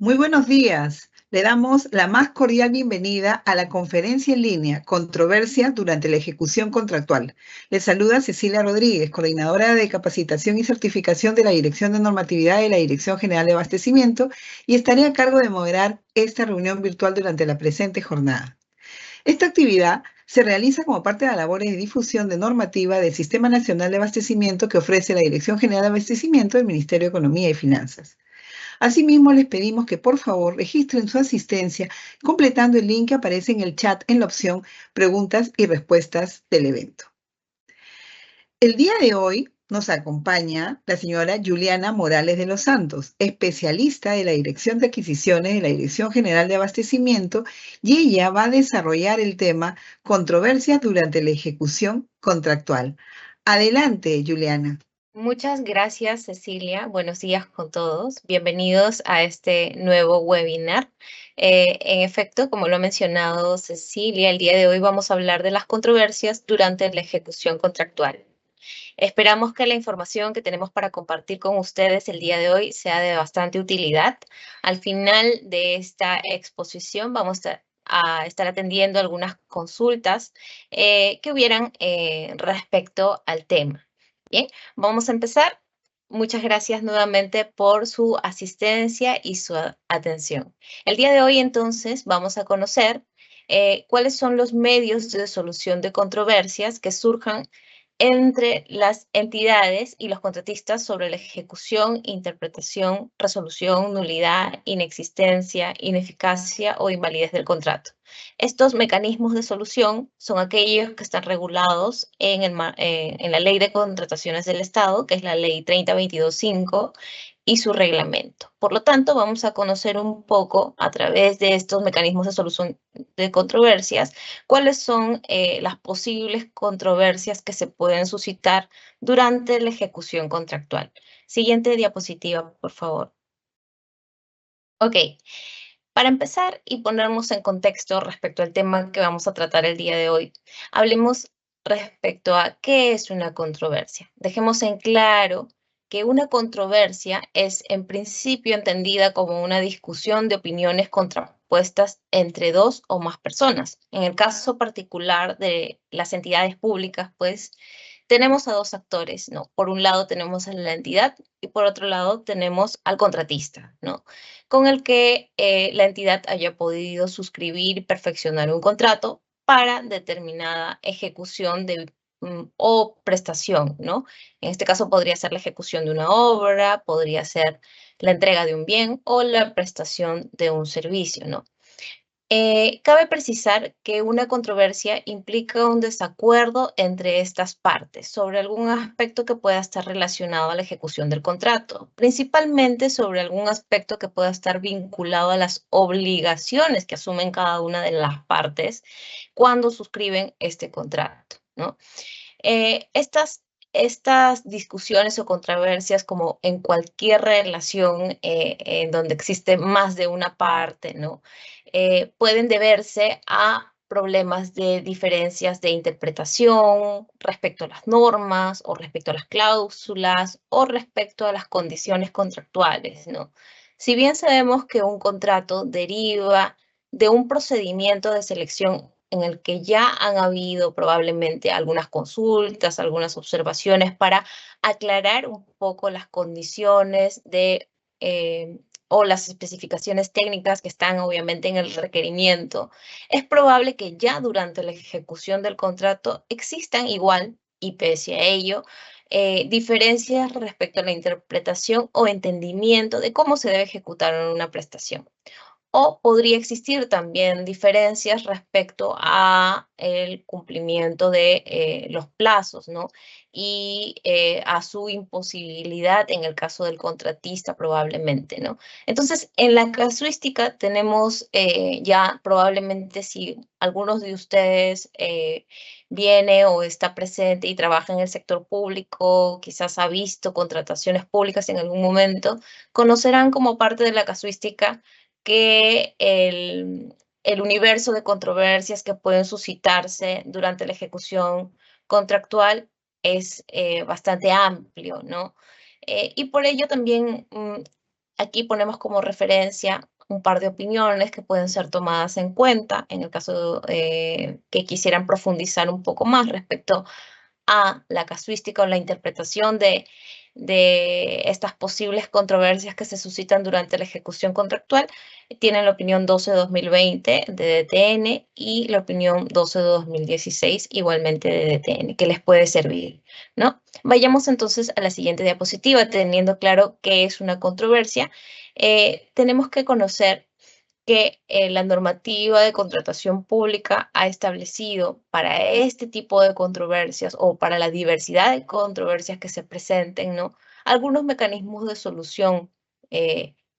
Muy buenos días. Le damos la más cordial bienvenida a la conferencia en línea Controversia durante la ejecución contractual. Le saluda Cecilia Rodríguez, coordinadora de capacitación y certificación de la Dirección de Normatividad de la Dirección General de Abastecimiento, y estaré a cargo de moderar esta reunión virtual durante la presente jornada. Esta actividad se realiza como parte de las labores de difusión de normativa del Sistema Nacional de Abastecimiento que ofrece la Dirección General de Abastecimiento del Ministerio de Economía y Finanzas. Asimismo, les pedimos que por favor registren su asistencia completando el link que aparece en el chat en la opción Preguntas y Respuestas del evento. El día de hoy nos acompaña la señora Juliana Morales de los Santos, especialista de la Dirección de Adquisiciones de la Dirección General de Abastecimiento, y ella va a desarrollar el tema Controversias durante la ejecución contractual. Adelante, Juliana. Muchas gracias, Cecilia. Buenos días con todos. Bienvenidos a este nuevo webinar. En efecto, como lo ha mencionado Cecilia, el día de hoy vamos a hablar de las controversias durante la ejecución contractual. Esperamos que la información que tenemos para compartir con ustedes el día de hoy sea de bastante utilidad. Al final de esta exposición vamos a estar atendiendo algunas consultas que hubieran respecto al tema. Bien, vamos a empezar. Muchas gracias nuevamente por su asistencia y su atención. El día de hoy, entonces, vamos a conocer cuáles son los medios de solución de controversias que surjan entre las entidades y los contratistas sobre la ejecución, interpretación, resolución, nulidad, inexistencia, ineficacia o invalidez del contrato. Estos mecanismos de solución son aquellos que están regulados en la Ley de Contrataciones del Estado, que es la Ley 3022.5, y su reglamento. Por lo tanto, vamos a conocer un poco a través de estos mecanismos de solución de controversias cuáles son las posibles controversias que se pueden suscitar durante la ejecución contractual. Siguiente diapositiva, por favor. Ok. Para empezar y ponernos en contexto respecto al tema que vamos a tratar el día de hoy, hablemos respecto a qué es una controversia. Dejemos en claro que una controversia es en principio entendida como una discusión de opiniones contrapuestas entre dos o más personas. En el caso particular de las entidades públicas, pues tenemos a dos actores, ¿no? Por un lado tenemos a la entidad y por otro lado tenemos al contratista, ¿no? Con el que la entidad haya podido suscribir y perfeccionar un contrato para determinada ejecución o prestación, ¿no? En este caso podría ser la ejecución de una obra, podría ser la entrega de un bien o la prestación de un servicio, ¿no? Cabe precisar que una controversia implica un desacuerdo entre estas partes sobre algún aspecto que pueda estar relacionado a la ejecución del contrato, principalmente sobre algún aspecto que pueda estar vinculado a las obligaciones que asumen cada una de las partes cuando suscriben este contrato, ¿no? Estas discusiones o controversias, como en cualquier relación en donde existe más de una parte, ¿no? Pueden deberse a problemas de diferencias de interpretación respecto a las normas o respecto a las cláusulas o respecto a las condiciones contractuales, ¿no? Si bien sabemos que un contrato deriva de un procedimiento de selección en el que ya han habido probablemente algunas consultas, algunas observaciones para aclarar un poco las condiciones o las especificaciones técnicas que están obviamente en el requerimiento, es probable que ya durante la ejecución del contrato existan igual, y pese a ello, diferencias respecto a la interpretación o entendimiento de cómo se debe ejecutar una prestación. O podría existir también diferencias respecto a el cumplimiento de los plazos, ¿no? Y a su imposibilidad en el caso del contratista probablemente, ¿no? Entonces, en la casuística tenemos ya probablemente si algunos de ustedes viene o está presente y trabaja en el sector público, quizás ha visto contrataciones públicas en algún momento, conocerán como parte de la casuística que el universo de controversias que pueden suscitarse durante la ejecución contractual es bastante amplio, ¿no? Y por ello también Aquí ponemos como referencia un par de opiniones que pueden ser tomadas en cuenta en el caso que quisieran profundizar un poco más respecto a la casuística o la interpretación de estas posibles controversias que se suscitan durante la ejecución contractual. Tienen la opinión 12/2020 de DTN y la opinión 12/2016 igualmente de DTN, que les puede servir, ¿no? Vayamos entonces a la siguiente diapositiva, teniendo claro qué es una controversia. Tenemos que conocer que la normativa de contratación pública ha establecido para este tipo de controversias o para la diversidad de controversias que se presenten, ¿no? Algunos mecanismos de solución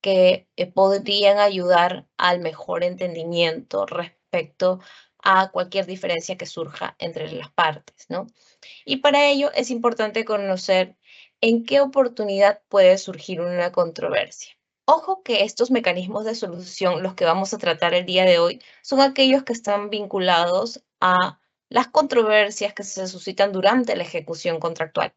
que podrían ayudar al mejor entendimiento respecto a cualquier diferencia que surja entre las partes, ¿no? Y para ello es importante conocer en qué oportunidad puede surgir una controversia. Ojo que estos mecanismos de solución, los que vamos a tratar el día de hoy, son aquellos que están vinculados a las controversias que se suscitan durante la ejecución contractual.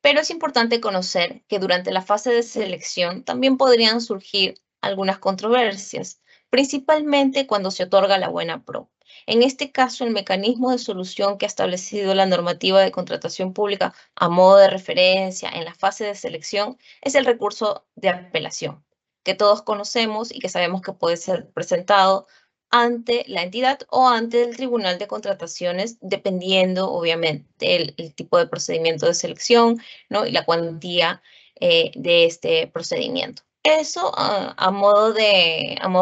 Pero es importante conocer que durante la fase de selección también podrían surgir algunas controversias, principalmente cuando se otorga la buena pro. En este caso, el mecanismo de solución que ha establecido la normativa de contratación pública a modo de referencia en la fase de selección es el recurso de apelación, que todos conocemos y que sabemos que puede ser presentado ante la entidad o ante el Tribunal de Contrataciones, dependiendo, obviamente, el tipo de procedimiento de selección, ¿no? Y la cuantía de este procedimiento. Eso a modo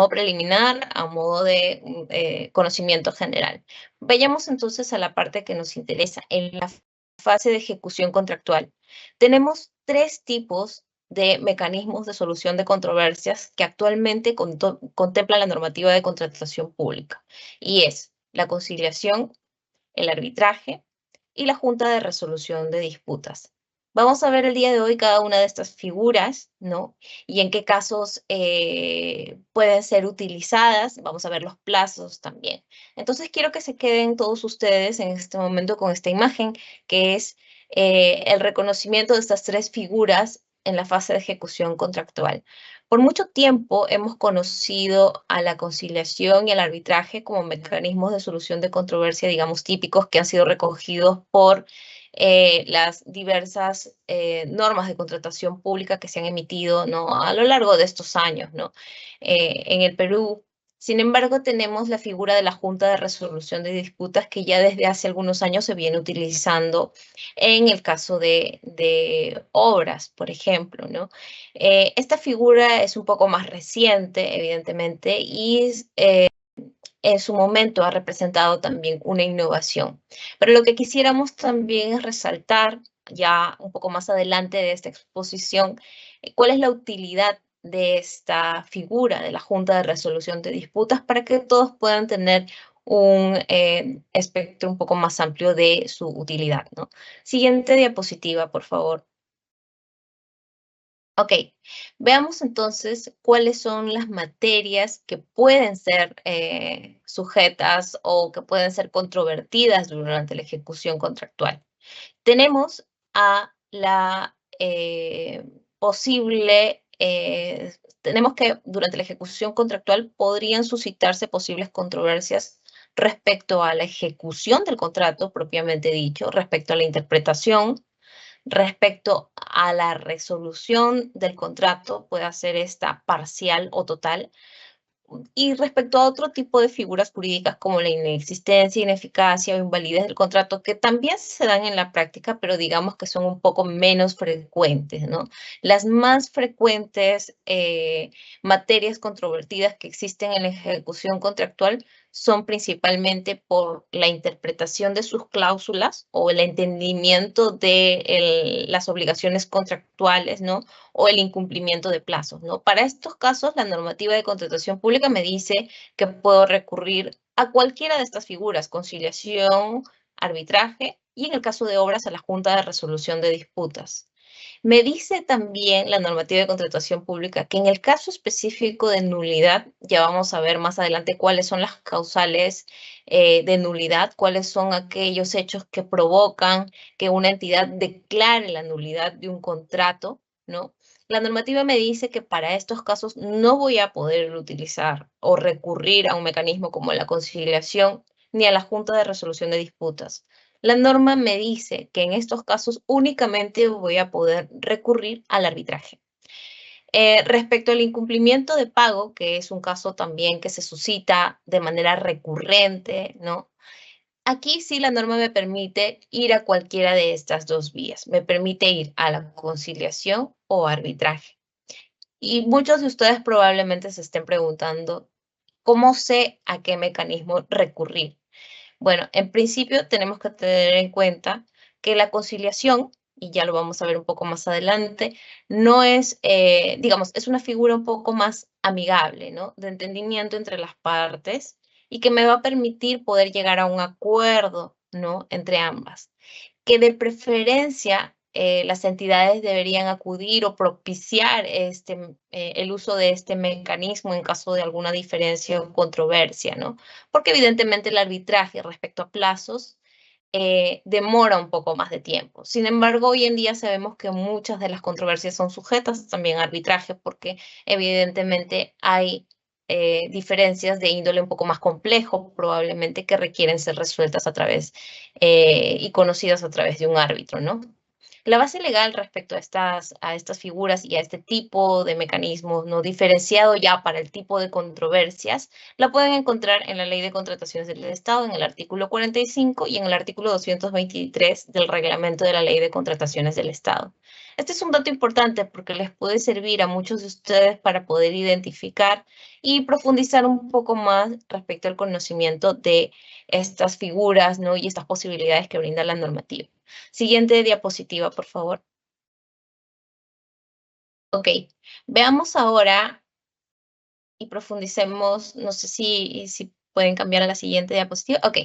preliminar, a modo de conocimiento general. Vayamos entonces a la parte que nos interesa. En la fase de ejecución contractual, tenemos tres tipos de mecanismos de solución de controversias que actualmente contempla la normativa de contratación pública, y es la conciliación, el arbitraje y la Junta de Resolución de Disputas. Vamos a ver el día de hoy cada una de estas figuras, ¿no? Y en qué casos pueden ser utilizadas. Vamos a ver los plazos también. Entonces, quiero que se queden todos ustedes en este momento con esta imagen, que es el reconocimiento de estas tres figuras en la fase de ejecución contractual. Por mucho tiempo hemos conocido a la conciliación y al arbitraje como mecanismos de solución de controversia, digamos, típicos que han sido recogidos por las diversas normas de contratación pública que se han emitido, ¿no? A lo largo de estos años, ¿no? En el Perú. Sin embargo, tenemos la figura de la Junta de Resolución de Disputas que ya desde hace algunos años se viene utilizando en el caso de obras, por ejemplo, ¿no? Esta figura es un poco más reciente, evidentemente, y en su momento ha representado también una innovación. Pero lo que quisiéramos también es resaltar, ya un poco más adelante de esta exposición, cuál es la utilidad de esta figura de la Junta de Resolución de Disputas para que todos puedan tener un espectro un poco más amplio de su utilidad, ¿no? Siguiente diapositiva, por favor. Ok, veamos entonces cuáles son las materias que pueden ser sujetas o que pueden ser controvertidas durante la ejecución contractual. Tenemos a la tenemos que durante la ejecución contractual podrían suscitarse posibles controversias respecto a la ejecución del contrato propiamente dicho, respecto a la interpretación, respecto a la resolución del contrato, puede ser esta parcial o total, y respecto a otro tipo de figuras jurídicas como la inexistencia, ineficacia o invalidez del contrato, que también se dan en la práctica, pero digamos que son un poco menos frecuentes, ¿no? Las más frecuentes materias controvertidas que existen en la ejecución contractual son principalmente por la interpretación de sus cláusulas o el entendimiento de las obligaciones contractuales, ¿no? O el incumplimiento de plazos, ¿no? Para estos casos, la normativa de contratación pública me dice que puedo recurrir a cualquiera de estas figuras, conciliación, arbitraje y en el caso de obras a la Junta de Resolución de Disputas. Me dice también la normativa de contratación pública que en el caso específico de nulidad, ya vamos a ver más adelante cuáles son las causales de nulidad, cuáles son aquellos hechos que provocan que una entidad declare la nulidad de un contrato, ¿no? La normativa me dice que para estos casos no voy a poder utilizar o recurrir a un mecanismo como la conciliación ni a la Junta de Resolución de Disputas. La norma me dice que en estos casos únicamente voy a poder recurrir al arbitraje. Respecto al incumplimiento de pago, que es un caso también que se suscita de manera recurrente, ¿no? Aquí sí la norma me permite ir a cualquiera de estas dos vías. Me permite ir a la conciliación o arbitraje. Y muchos de ustedes probablemente se estén preguntando, ¿cómo sé a qué mecanismo recurrir? Bueno, en principio tenemos que tener en cuenta que la conciliación, y ya lo vamos a ver un poco más adelante, no es, digamos, es una figura un poco más amigable, ¿no? De entendimiento entre las partes y que me va a permitir poder llegar a un acuerdo, ¿no? Entre ambas. Que de preferencia las entidades deberían acudir o propiciar el uso de este mecanismo en caso de alguna diferencia o controversia, ¿no? Porque evidentemente el arbitraje respecto a plazos demora un poco más de tiempo. Sin embargo, hoy en día sabemos que muchas de las controversias son sujetas también a arbitraje porque evidentemente hay diferencias de índole un poco más complejo, probablemente que requieren ser resueltas a través y conocidas a través de un árbitro, ¿no? La base legal respecto a estas figuras y a este tipo de mecanismos no diferenciado ya para el tipo de controversias, la pueden encontrar en la Ley de Contrataciones del Estado, en el artículo 45 y en el artículo 223 del Reglamento de la Ley de Contrataciones del Estado. Este es un dato importante porque les puede servir a muchos de ustedes para poder identificar y profundizar un poco más respecto al conocimiento de estas figuras, ¿no? Y estas posibilidades que brinda la normativa. Siguiente diapositiva, por favor. Ok, veamos ahora y profundicemos, no sé si pueden cambiar a la siguiente diapositiva. Ok,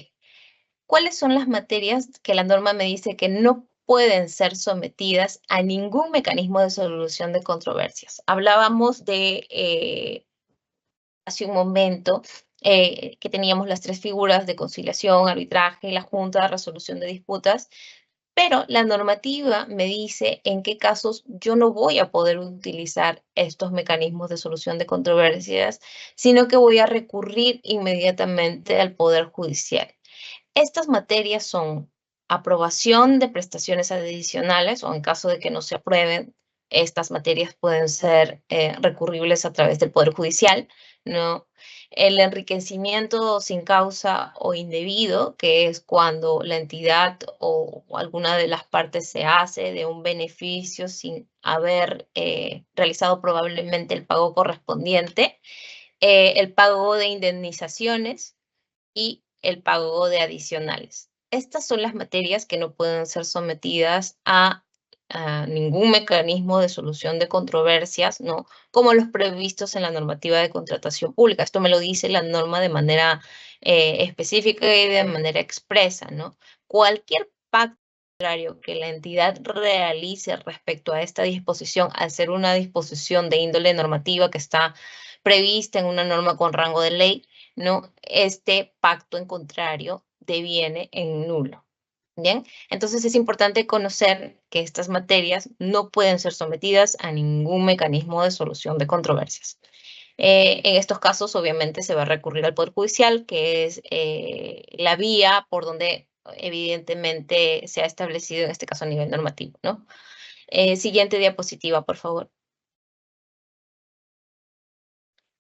¿cuáles son las materias que la norma me dice que no pueden ser sometidas a ningún mecanismo de solución de controversias? Hablábamos de hace un momento que teníamos las tres figuras de conciliación, arbitraje y la Junta de Resolución de Disputas, pero la normativa me dice en qué casos yo no voy a poder utilizar estos mecanismos de solución de controversias, sino que voy a recurrir inmediatamente al Poder Judicial. Estas materias son aprobación de prestaciones adicionales o en caso de que no se aprueben, estas materias pueden ser recurribles a través del Poder Judicial, ¿no? El enriquecimiento sin causa o indebido, que es cuando la entidad o alguna de las partes se hace de un beneficio sin haber realizado probablemente el pago correspondiente, el pago de indemnizaciones y el pago de adicionales. Estas son las materias que no pueden ser sometidas a ningún mecanismo de solución de controversias, ¿no? Como los previstos en la normativa de contratación pública. Esto me lo dice la norma de manera específica y de manera expresa, ¿no? Cualquier pacto contrario que la entidad realice respecto a esta disposición, al ser una disposición de índole normativa que está prevista en una norma con rango de ley, ¿no? Este pacto en contrario deviene en nulo. Bien, entonces es importante conocer que estas materias no pueden ser sometidas a ningún mecanismo de solución de controversias. En estos casos, obviamente, se va a recurrir al Poder Judicial, que es la vía por donde evidentemente se ha establecido, en este caso a nivel normativo, ¿no? Siguiente diapositiva, por favor.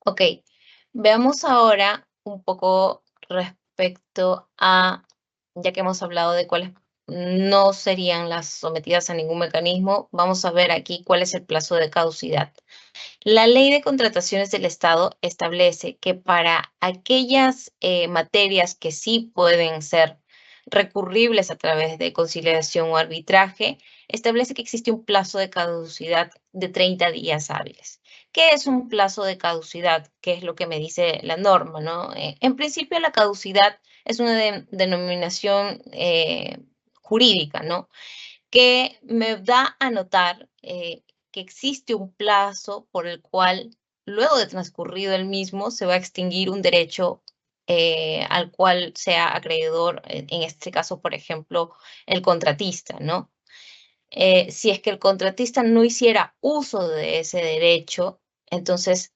Ok, veamos ahora un poco respecto a, ya que hemos hablado de cuáles no serían las sometidas a ningún mecanismo, vamos a ver aquí cuál es el plazo de caducidad. La Ley de Contrataciones del Estado establece que para aquellas materias que sí pueden ser recurribles a través de conciliación o arbitraje, establece que existe un plazo de caducidad de 30 días hábiles. ¿Qué es un plazo de caducidad? ¿Qué es lo que me dice la norma, ¿no? En principio, la caducidad es una denominación jurídica, ¿no? Que me da a notar que existe un plazo por el cual, luego de transcurrido el mismo, se va a extinguir un derecho al cual sea acreedor, en este caso, por ejemplo, el contratista, ¿no? Si es que el contratista no hiciera uso de ese derecho, entonces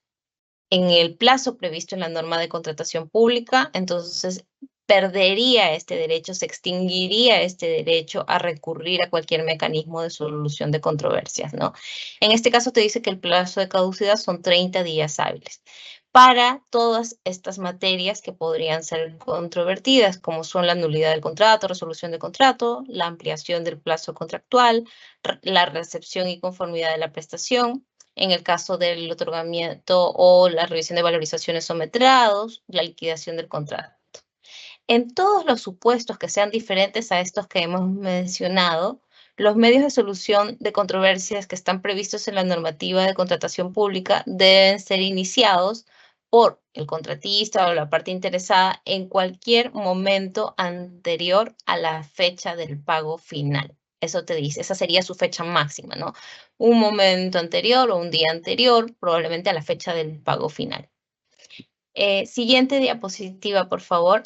en el plazo previsto en la norma de contratación pública, entonces perdería este derecho, se extinguiría este derecho a recurrir a cualquier mecanismo de solución de controversias, ¿no? En este caso te dice que el plazo de caducidad son 30 días hábiles para todas estas materias que podrían ser controvertidas, como son la nulidad del contrato, resolución de contrato, la ampliación del plazo contractual, la recepción y conformidad de la prestación, en el caso del otorgamiento o la revisión de valorizaciones sometrados, la liquidación del contrato. En todos los supuestos que sean diferentes a estos que hemos mencionado, los medios de solución de controversias que están previstos en la normativa de contratación pública deben ser iniciados por el contratista o la parte interesada en cualquier momento anterior a la fecha del pago final. Eso te dice, esa sería su fecha máxima, ¿no? Un momento anterior o un día anterior, probablemente a la fecha del pago final. Siguiente diapositiva, por favor.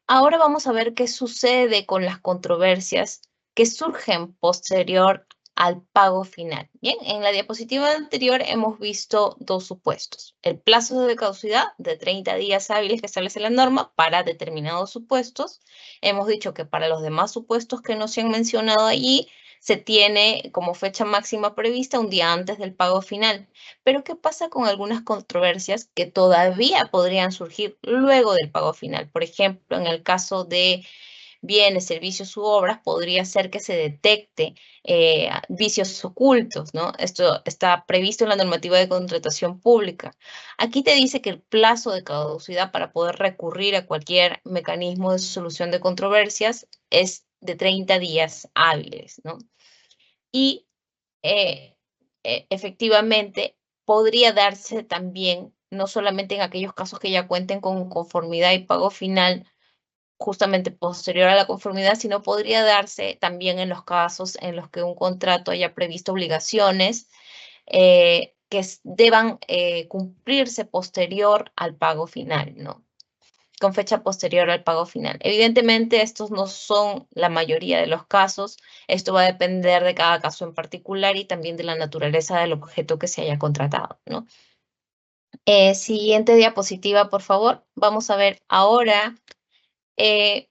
Ahora vamos a ver qué sucede con las controversias que surgen posterior al pago final. Bien, en la diapositiva anterior hemos visto dos supuestos. El plazo de caducidad de 30 días hábiles que establece la norma para determinados supuestos. Hemos dicho que para los demás supuestos que no se han mencionado allí, se tiene como fecha máxima prevista un día antes del pago final. Pero ¿qué pasa con algunas controversias que todavía podrían surgir luego del pago final? Por ejemplo, en el caso de bienes, servicios u obras, podría ser que se detecte vicios ocultos, ¿no? Esto está previsto en la normativa de contratación pública. Aquí te dice que el plazo de caducidad para poder recurrir a cualquier mecanismo de solución de controversias es de 30 días hábiles, ¿no? Y efectivamente podría darse también, no solamente en aquellos casos que ya cuenten con conformidad y pago final, justamente posterior a la conformidad, sino podría darse también en los casos en los que un contrato haya previsto obligaciones que deban cumplirse posterior al pago final, ¿no? Con fecha posterior al pago final. Evidentemente, estos no son la mayoría de los casos. Esto va a depender de cada caso en particular y también de la naturaleza del objeto que se haya contratado, ¿no? Siguiente diapositiva, por favor. Vamos a ver ahora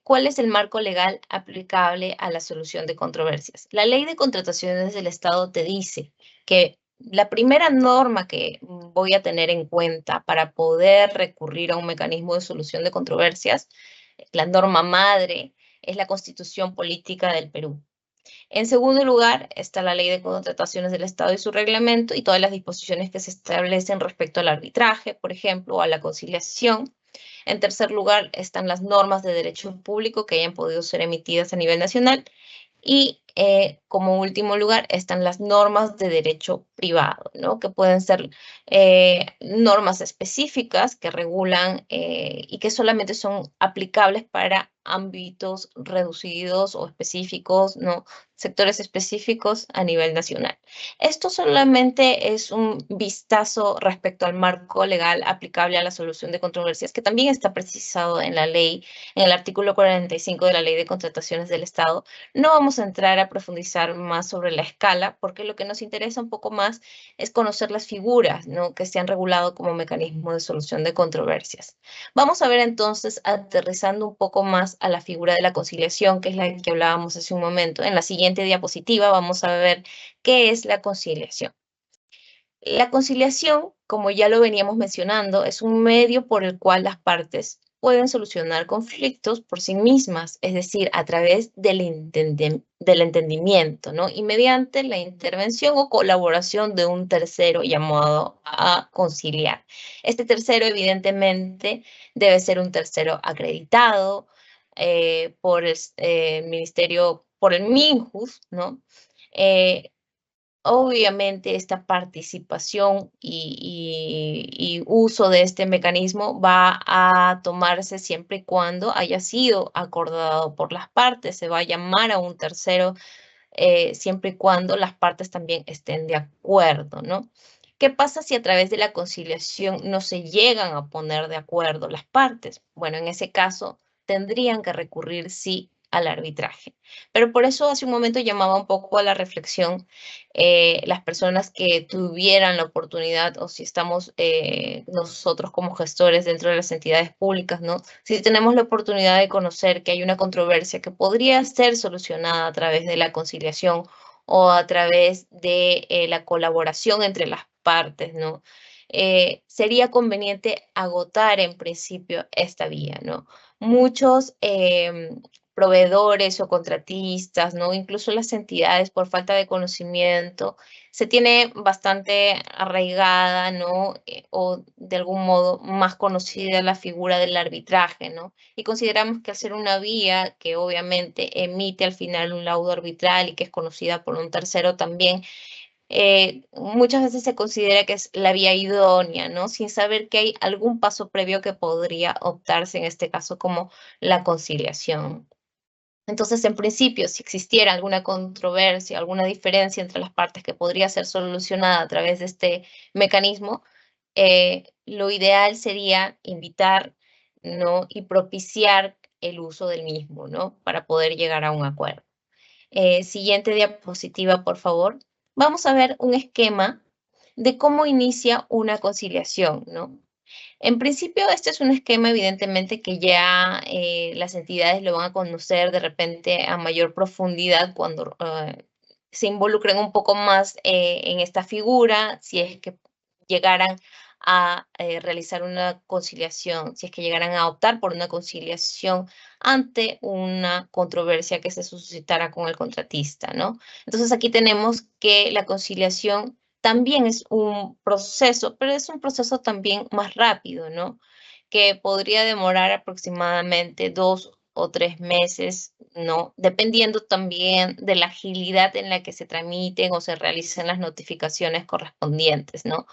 cuál es el marco legal aplicable a la solución de controversias. La Ley de Contrataciones del Estado te dice que la primera norma que voy a tener en cuenta para poder recurrir a un mecanismo de solución de controversias, la norma madre, es la Constitución Política del Perú. En segundo lugar, está la Ley de Contrataciones del Estado y su reglamento y todas las disposiciones que se establecen respecto al arbitraje, por ejemplo, o a la conciliación. En tercer lugar, están las normas de derecho público que hayan podido ser emitidas a nivel nacional. Y como último lugar están las normas de derecho privado, ¿no? Que pueden ser normas específicas que regulan y que solamente son aplicables para ámbitos reducidos o específicos, ¿no? Sectores específicos a nivel nacional. Esto solamente es un vistazo respecto al marco legal aplicable a la solución de controversias, que también está precisado en la ley, en el artículo 45 de la Ley de Contrataciones del Estado. No vamos a entrar a profundizar más sobre la escala, porque lo que nos interesa un poco más es conocer las figuras, ¿no? Que se han regulado como mecanismo de solución de controversias. Vamos a ver entonces, aterrizando un poco más a la figura de la conciliación, que es la que hablábamos hace un momento. En la siguiente diapositiva vamos a ver qué es la conciliación. La conciliación, como ya lo veníamos mencionando, es un medio por el cual las partes pueden solucionar conflictos por sí mismas, es decir, a través del entendimiento, ¿no? Y mediante la intervención o colaboración de un tercero llamado a conciliar. Este tercero, evidentemente, debe ser un tercero acreditado por el Ministerio, por el MINJUS, ¿no? Obviamente esta participación y uso de este mecanismo va a tomarse siempre y cuando haya sido acordado por las partes. Se va a llamar a un tercero siempre y cuando las partes también estén de acuerdo, ¿no? ¿Qué pasa si a través de la conciliación no se llegan a poner de acuerdo las partes? Bueno, en ese caso tendrían que recurrir, sí, al arbitraje. Pero por eso hace un momento llamaba un poco a la reflexión las personas que tuvieran la oportunidad, o si estamos nosotros como gestores dentro de las entidades públicas, ¿no? Si tenemos la oportunidad de conocer que hay una controversia que podría ser solucionada a través de la conciliación o a través de la colaboración entre las partes, ¿no? Sería conveniente agotar en principio esta vía, ¿no? Muchos proveedores o contratistas, ¿no? Incluso las entidades por falta de conocimiento, se tiene bastante arraigada, ¿no? O de algún modo más conocida la figura del arbitraje, ¿no? Y consideramos que al ser una vía que obviamente emite al final un laudo arbitral y que es conocida por un tercero también, muchas veces se considera que es la vía idónea, ¿no? Sin saber que hay algún paso previo que podría optarse, en este caso, como la conciliación. Entonces, en principio, si existiera alguna controversia, alguna diferencia entre las partes que podría ser solucionada a través de este mecanismo, lo ideal sería invitar, ¿no? Y propiciar el uso del mismo, ¿no? Para poder llegar a un acuerdo. Siguiente diapositiva, por favor. Vamos a ver un esquema de cómo inicia una conciliación, ¿no? En principio, este es un esquema evidentemente que ya las entidades lo van a conocer de repente a mayor profundidad cuando se involucren un poco más en esta figura, si es que llegaran a realizar una conciliación, si es que llegaran a optar por una conciliación ante una controversia que se suscitara con el contratista, ¿no? Entonces aquí tenemos que la conciliación también es un proceso, pero es un proceso también más rápido, ¿no? Que podría demorar aproximadamente 2 o 3 meses, ¿no? Dependiendo también de la agilidad en la que se tramiten o se realicen las notificaciones correspondientes, ¿no?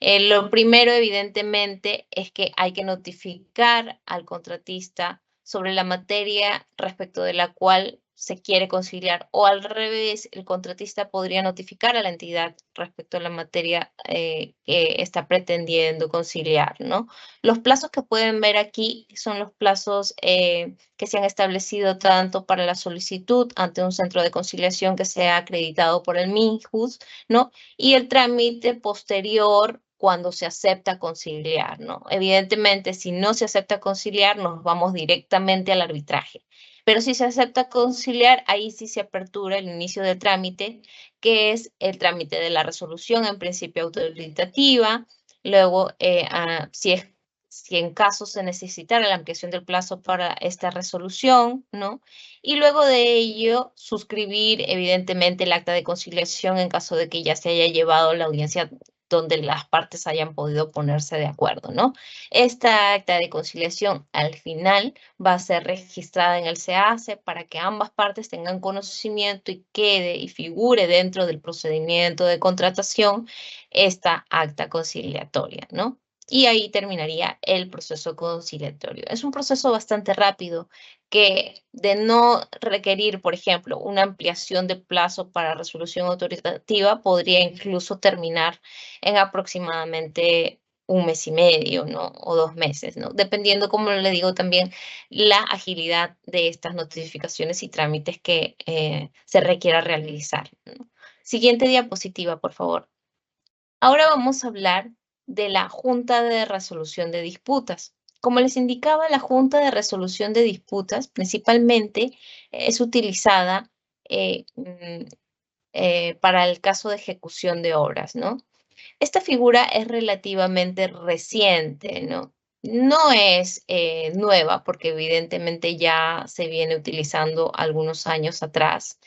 Lo primero, evidentemente, es que hay que notificar al contratista sobre la materia respecto de la cual se quiere conciliar, o al revés, el contratista podría notificar a la entidad respecto a la materia que está pretendiendo conciliar, ¿no? Los plazos que pueden ver aquí son los plazos que se han establecido tanto para la solicitud ante un centro de conciliación que sea acreditado por el MINJUS, ¿no? Y el trámite posterior cuando se acepta conciliar, ¿no? Evidentemente, si no se acepta conciliar, nos vamos directamente al arbitraje. Pero si se acepta conciliar, ahí sí se apertura el inicio del trámite, que es el trámite de la resolución en principio autoritativa. Luego, si en caso se necesitara la ampliación del plazo para esta resolución, ¿no? Y luego de ello, suscribir evidentemente el acta de conciliación en caso de que ya se haya llevado la audiencia donde las partes hayan podido ponerse de acuerdo, ¿no? Esta acta de conciliación al final va a ser registrada en el SEACE para que ambas partes tengan conocimiento y quede y figure dentro del procedimiento de contratación esta acta conciliatoria, ¿no? Y ahí terminaría el proceso conciliatorio. Es un proceso bastante rápido que, de no requerir, por ejemplo, una ampliación de plazo para resolución autoritativa, podría incluso terminar en aproximadamente 1 mes y medio, ¿no? O 2 meses, ¿no? Dependiendo, como le digo, también la agilidad de estas notificaciones y trámites que se requiera realizar, ¿no? Siguiente diapositiva, por favor. Ahora vamos a hablar de la Junta de Resolución de Disputas. Como les indicaba, la Junta de Resolución de Disputas principalmente es utilizada para el caso de ejecución de obras, ¿no? Esta figura es relativamente reciente, ¿no? No es nueva porque evidentemente ya se viene utilizando algunos años atrás,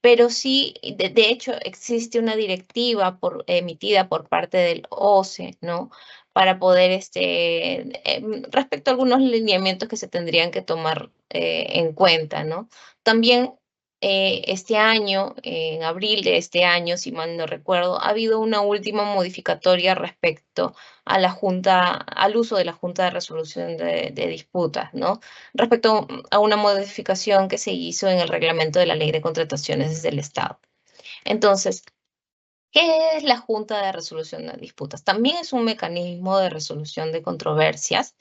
pero sí, de hecho, existe una directiva emitida por parte del OCE, ¿no? Para poder, respecto a algunos lineamientos que se tendrían que tomar en cuenta, ¿no? También este año, en abril de este año, si mal no recuerdo, ha habido una última modificatoria respecto a la Junta, al uso de la Junta de Resolución de Disputas, ¿no? Respecto a una modificación que se hizo en el reglamento de la Ley de Contrataciones del Estado. Entonces, ¿qué es la Junta de Resolución de Disputas? También es un mecanismo de resolución de controversias.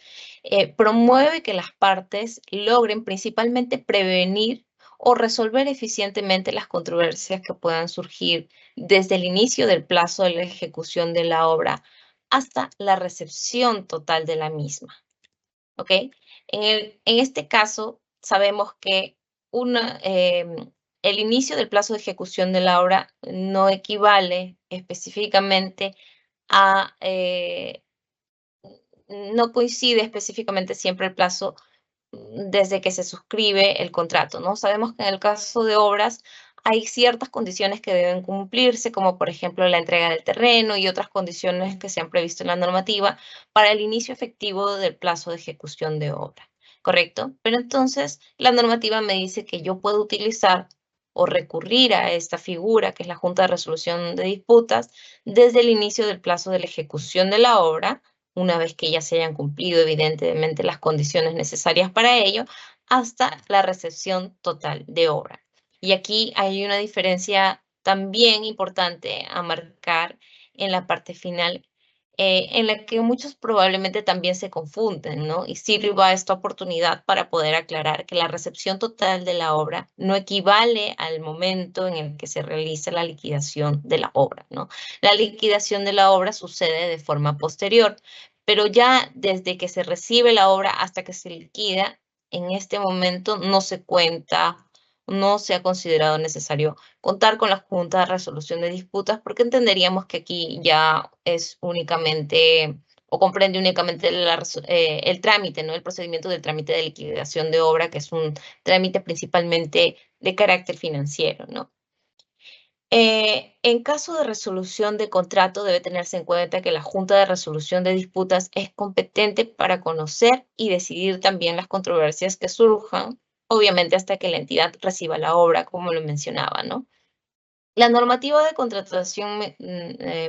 Promueve que las partes logren principalmente prevenir o resolver eficientemente las controversias que puedan surgir desde el inicio del plazo de la ejecución de la obra hasta la recepción total de la misma. ¿Ok? En este caso, sabemos que el inicio del plazo de ejecución de la obra no equivale específicamente a, no coincide específicamente siempre el plazo desde que se suscribe el contrato, ¿no? Sabemos que en el caso de obras hay ciertas condiciones que deben cumplirse, como por ejemplo la entrega del terreno y otras condiciones que se han previsto en la normativa para el inicio efectivo del plazo de ejecución de obra, ¿correcto? Pero entonces la normativa me dice que yo puedo utilizar o recurrir a esta figura, que es la Junta de Resolución de Disputas, desde el inicio del plazo de la ejecución de la obra, una vez que ya se hayan cumplido evidentemente las condiciones necesarias para ello, hasta la recepción total de obra. Y aquí hay una diferencia también importante a marcar en la parte final, en la que muchos probablemente también se confunden, ¿no? Y sirva esta oportunidad para poder aclarar que la recepción total de la obra no equivale al momento en el que se realiza la liquidación de la obra, ¿no? La liquidación de la obra sucede de forma posterior, pero ya desde que se recibe la obra hasta que se liquida, en este momento no se cuenta, no se ha considerado necesario contar con la Junta de Resolución de Disputas, porque entenderíamos que aquí ya es únicamente o comprende únicamente el trámite, ¿no? El procedimiento del trámite de liquidación de obra, que es un trámite principalmente de carácter financiero, ¿no? En caso de resolución de contrato, debe tenerse en cuenta que la Junta de Resolución de Disputas es competente para conocer y decidir también las controversias que surjan, obviamente hasta que la entidad reciba la obra, como lo mencionaba, ¿no? La normativa de contratación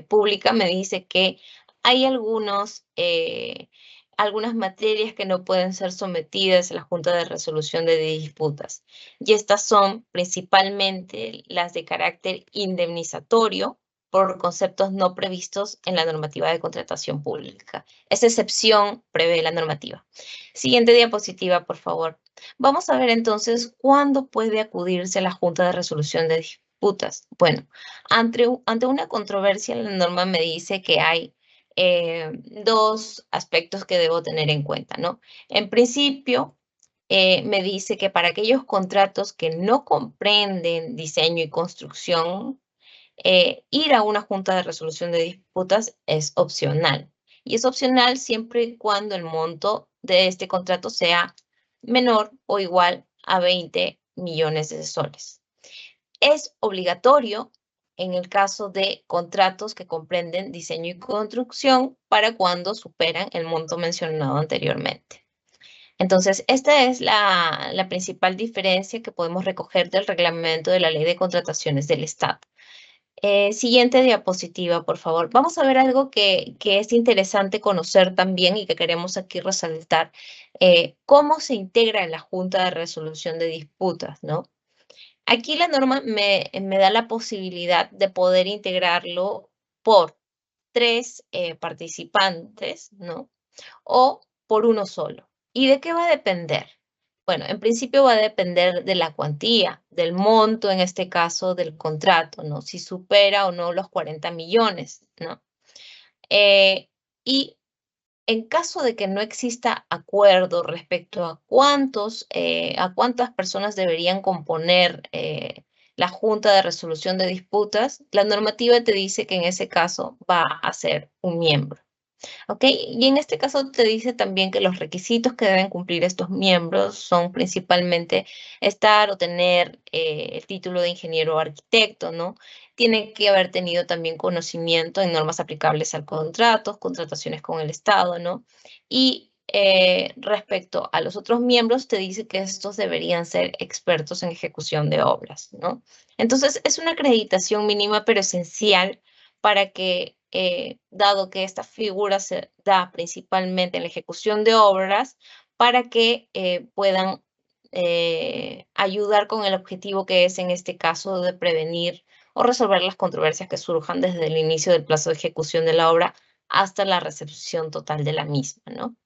pública me dice que hay algunas materias que no pueden ser sometidas a la Junta de Resolución de Disputas. Y estas son principalmente las de carácter indemnizatorio por conceptos no previstos en la normativa de contratación pública. Esa excepción prevé la normativa. Siguiente diapositiva, por favor. Vamos a ver entonces cuándo puede acudirse a la Junta de Resolución de Disputas. Bueno, ante una controversia, la norma me dice que hay dos aspectos que debo tener en cuenta, ¿no? En principio, me dice que para aquellos contratos que no comprenden diseño y construcción, ir a una junta de resolución de disputas es opcional. Y es opcional siempre y cuando el monto de este contrato sea menor o igual a 20 millones de soles. Es obligatorio en el caso de contratos que comprenden diseño y construcción para cuando superan el monto mencionado anteriormente. Entonces, esta es la principal diferencia que podemos recoger del reglamento de la Ley de Contrataciones del Estado. Siguiente diapositiva, por favor. Vamos a ver algo que es interesante conocer también y que queremos aquí resaltar. Cómo se integra en la Junta de Resolución de Disputas, ¿no? Aquí la norma me da la posibilidad de poder integrarlo por 3 participantes, ¿no? O por uno solo. ¿Y de qué va a depender? Bueno, en principio va a depender de la cuantía, del monto, en este caso, del contrato, ¿no? Si supera o no los 40 millones, ¿no? Y en caso de que no exista acuerdo respecto a cuántas personas deberían componer la Junta de Resolución de Disputas, la normativa te dice que en ese caso va a ser un miembro. ¿Ok? Y en este caso te dice también que los requisitos que deben cumplir estos miembros son principalmente estar o tener el título de ingeniero o arquitecto, ¿no? Tienen que haber tenido también conocimiento en normas aplicables al contrato, contrataciones con el Estado, ¿no? Y respecto a los otros miembros, te dice que estos deberían ser expertos en ejecución de obras, ¿no? Entonces, es una acreditación mínima pero esencial para que, dado que esta figura se da principalmente en la ejecución de obras, para que puedan ayudar con el objetivo que es en este caso de prevenir o resolver las controversias que surjan desde el inicio del plazo de ejecución de la obra hasta la recepción total de la misma, ¿no?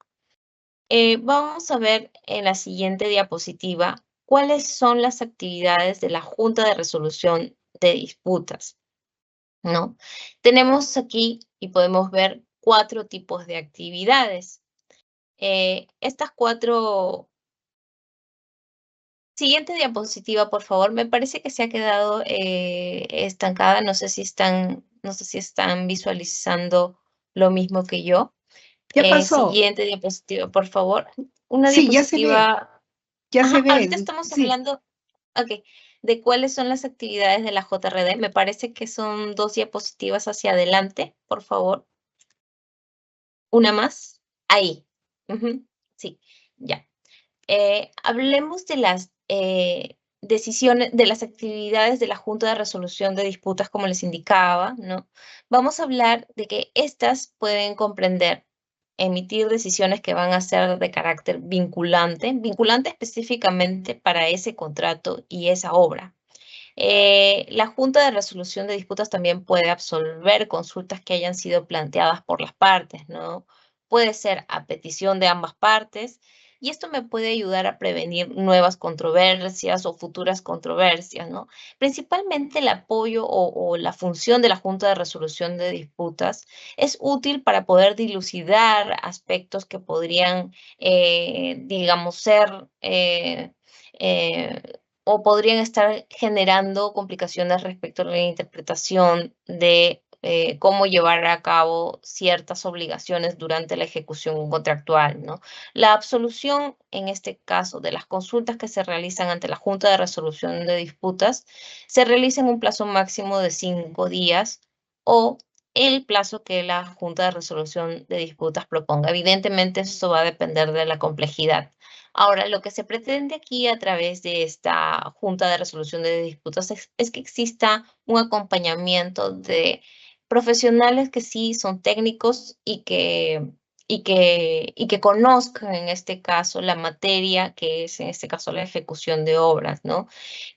Vamos a ver en la siguiente diapositiva ¿cuáles son las actividades de la Junta de Resolución de Disputas? ¿No? Tenemos aquí y podemos ver 4 tipos de actividades. Estas 4. Siguiente diapositiva, por favor. Me parece que se ha quedado estancada. No sé si están visualizando lo mismo que yo. ¿Qué pasó? Siguiente diapositiva, por favor. Una Sí, ya se ve, diapositiva. ya Ajá, se ahorita ve. estamos Sí, hablando, ok, de cuáles son las actividades de la JRD. Me parece que son 2 diapositivas hacia adelante, por favor. Una más. Ahí. Ujú, sí, ya. Hablemos de las decisiones, de las actividades de la Junta de Resolución de Disputas, como les indicaba, ¿no? Vamos a hablar de que estas pueden comprender emitir decisiones que van a ser de carácter vinculante, vinculante específicamente para ese contrato y esa obra. La Junta de Resolución de Disputas también puede absolver consultas que hayan sido planteadas por las partes, ¿no? Puede ser a petición de ambas partes y esto me puede ayudar a prevenir nuevas controversias o futuras controversias, ¿no? Principalmente el apoyo o la función de la Junta de Resolución de Disputas es útil para poder dilucidar aspectos que podrían, digamos, ser eh, o podrían estar generando complicaciones respecto a la interpretación de cómo llevar a cabo ciertas obligaciones durante la ejecución contractual, ¿no? La absolución, en este caso, de las consultas que se realizan ante la Junta de Resolución de Disputas, se realiza en un plazo máximo de 5 días o el plazo que la Junta de Resolución de Disputas proponga. Evidentemente, esto va a depender de la complejidad. Ahora, lo que se pretende aquí a través de esta Junta de Resolución de Disputas es que exista un acompañamiento de profesionales que sí son técnicos y que conozcan en este caso la materia que es en este caso la ejecución de obras, ¿no?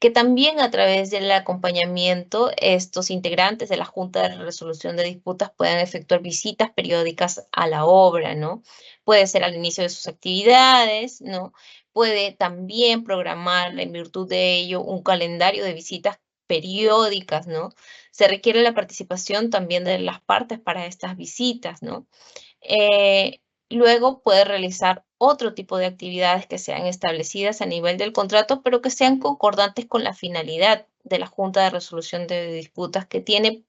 Que también a través del acompañamiento estos integrantes de la Junta de Resolución de Disputas puedan efectuar visitas periódicas a la obra, ¿no? Puede ser al inicio de sus actividades, ¿no? Puede también programar en virtud de ello un calendario de visitas periódicas, ¿no? Se requiere la participación también de las partes para estas visitas, ¿no? Luego puede realizar otro tipo de actividades que sean establecidas a nivel del contrato, pero que sean concordantes con la finalidad de la Junta de Resolución de Disputas que tiene.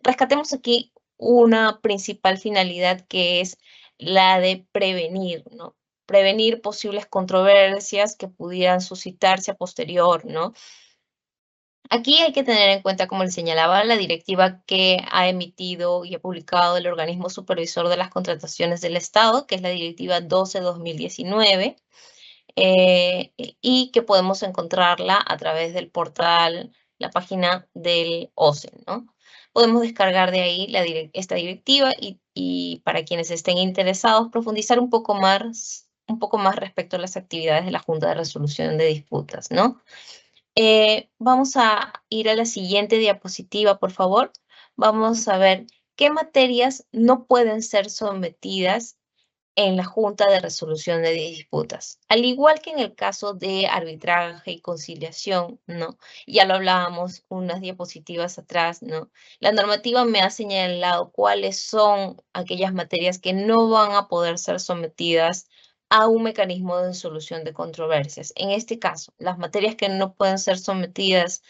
Rescatemos aquí una principal finalidad que es la de prevenir, ¿no? Prevenir posibles controversias que pudieran suscitarse a posterior, ¿no? Aquí hay que tener en cuenta, como les señalaba, la directiva que ha emitido y ha publicado el organismo supervisor de las contrataciones del Estado, que es la directiva 12/2019, y que podemos encontrarla a través del portal, la página del OCE, ¿no? Podemos descargar de ahí esta directiva y para quienes estén interesados, profundizar un poco más respecto a las actividades de la Junta de Resolución de Disputas, ¿no? Vamos a ir a la siguiente diapositiva, por favor. Vamos a ver qué materias no pueden ser sometidas en la Junta de Resolución de Disputas. Al igual que en el caso de arbitraje y conciliación, ¿no? Ya lo hablábamos unas diapositivas atrás, ¿no? La normativa me ha señalado cuáles son aquellas materias que no van a poder ser sometidas a un mecanismo de solución de controversias. En este caso, las materias que no pueden ser sometidas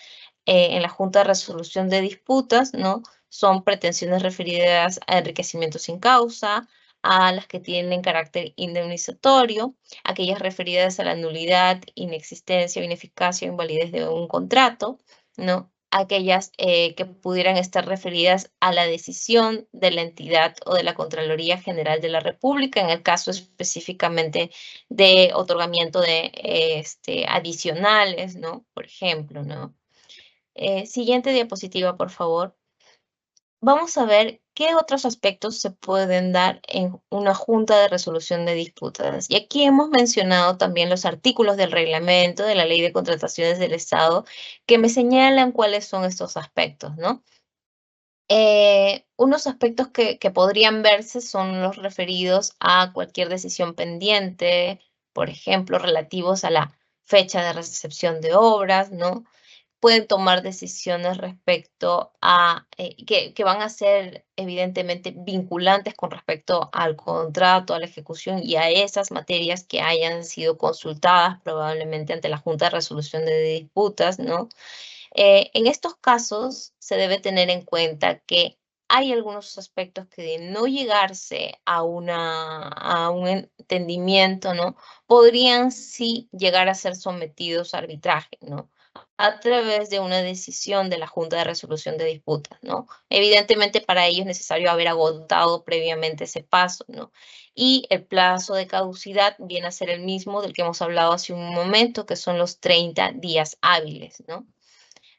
en la Junta de Resolución de Disputas, ¿no? Son pretensiones referidas a enriquecimiento sin causa, a las que tienen carácter indemnizatorio, aquellas referidas a la nulidad, inexistencia, ineficacia o invalidez de un contrato, ¿no? Aquellas que pudieran estar referidas a la decisión de la entidad o de la Contraloría General de la República, en el caso específicamente de otorgamiento de adicionales, ¿no? Por ejemplo, ¿no? Siguiente diapositiva, por favor. Vamos a ver qué otros aspectos se pueden dar en una junta de resolución de disputas. Y aquí hemos mencionado también los artículos del reglamento de la Ley de Contrataciones del Estado que me señalan cuáles son estos aspectos, ¿no? Unos aspectos que podrían verse son los referidos a cualquier decisión pendiente, por ejemplo, relativos a la fecha de recepción de obras, ¿no? Pueden tomar decisiones respecto a, que van a ser evidentemente vinculantes con respecto al contrato, a la ejecución y a esas materias que hayan sido consultadas probablemente ante la Junta de Resolución de Disputas, ¿no? En estos casos se debe tener en cuenta que hay algunos aspectos que de no llegarse a un entendimiento, ¿no? Podrían sí llegar a ser sometidos a arbitraje, ¿no? A través de una decisión de la Junta de Resolución de Disputas, ¿no? Evidentemente para ello es necesario haber agotado previamente ese paso, ¿no? Y el plazo de caducidad viene a ser el mismo del que hemos hablado hace un momento, que son los 30 días hábiles, ¿no?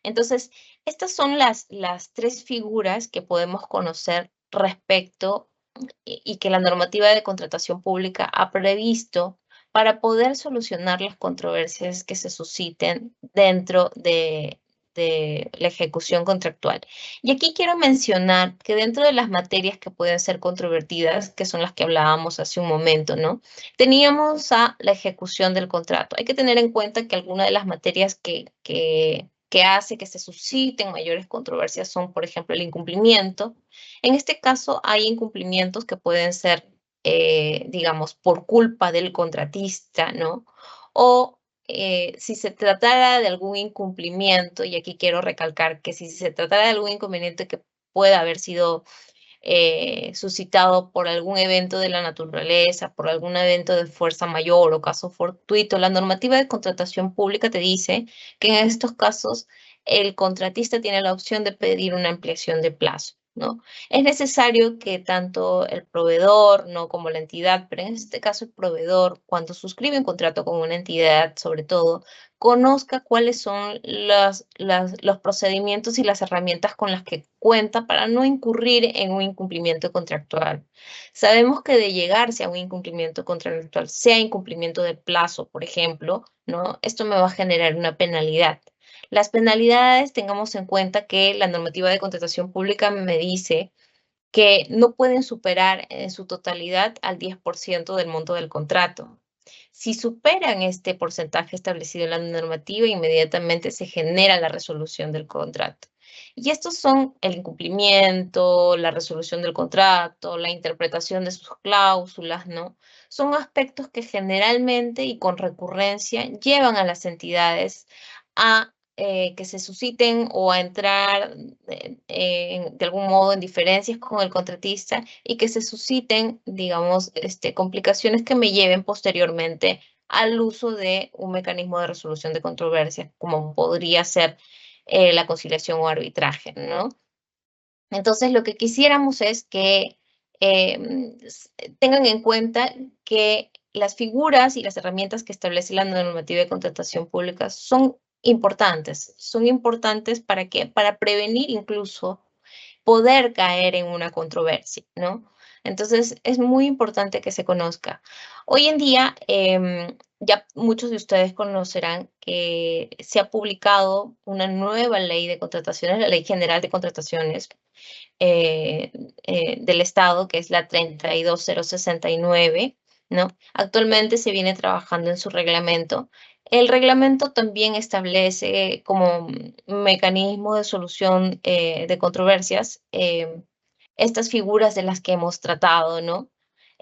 Entonces, estas son las tres figuras que podemos conocer respecto y que la normativa de contratación pública ha previsto para poder solucionar las controversias que se susciten dentro de la ejecución contractual. Y aquí quiero mencionar que dentro de las materias que pueden ser controvertidas, que son las que hablábamos hace un momento, ¿no? Teníamos a la ejecución del contrato. Hay que tener en cuenta que algunas de las materias que hace que se susciten mayores controversias son, por ejemplo, el incumplimiento. En este caso, hay incumplimientos que pueden ser, digamos, por culpa del contratista, ¿no? O si se tratara de algún incumplimiento, y aquí quiero recalcar que si se tratara de algún inconveniente que pueda haber sido suscitado por algún evento de la naturaleza, por algún evento de fuerza mayor o caso fortuito, la normativa de contratación pública te dice que en estos casos el contratista tiene la opción de pedir una ampliación de plazo, ¿no? Es necesario que tanto el proveedor, ¿no? como la entidad, pero en este caso el proveedor, cuando suscribe un contrato con una entidad, sobre todo, conozca cuáles son los procedimientos y las herramientas con las que cuenta para no incurrir en un incumplimiento contractual. Sabemos que de llegarse a un incumplimiento contractual, sea incumplimiento de plazo, por ejemplo, ¿no? Esto me va a generar una penalidad. Las penalidades, tengamos en cuenta que la normativa de contratación pública me dice que no pueden superar en su totalidad al 10% del monto del contrato. Si superan este porcentaje establecido en la normativa, inmediatamente se genera la resolución del contrato. Y estos son el incumplimiento, la resolución del contrato, la interpretación de sus cláusulas, ¿no? Son aspectos que generalmente y con recurrencia llevan a las entidades a que se susciten o a entrar de algún modo en diferencias con el contratista y que se susciten, digamos, complicaciones que me lleven posteriormente al uso de un mecanismo de resolución de controversias, como podría ser la conciliación o arbitraje, ¿no? Entonces, lo que quisiéramos es que tengan en cuenta que las figuras y las herramientas que establece la normativa de contratación pública son importantes. Son importantes para qué? Para prevenir incluso poder caer en una controversia, ¿no? Entonces, es muy importante que se conozca. Hoy en día, ya muchos de ustedes conocerán que se ha publicado una nueva ley de contrataciones, la Ley General de Contrataciones del Estado, que es la 32069, ¿no? Actualmente se viene trabajando en su reglamento. El reglamento también establece como mecanismo de solución de controversias estas figuras de las que hemos tratado, ¿no?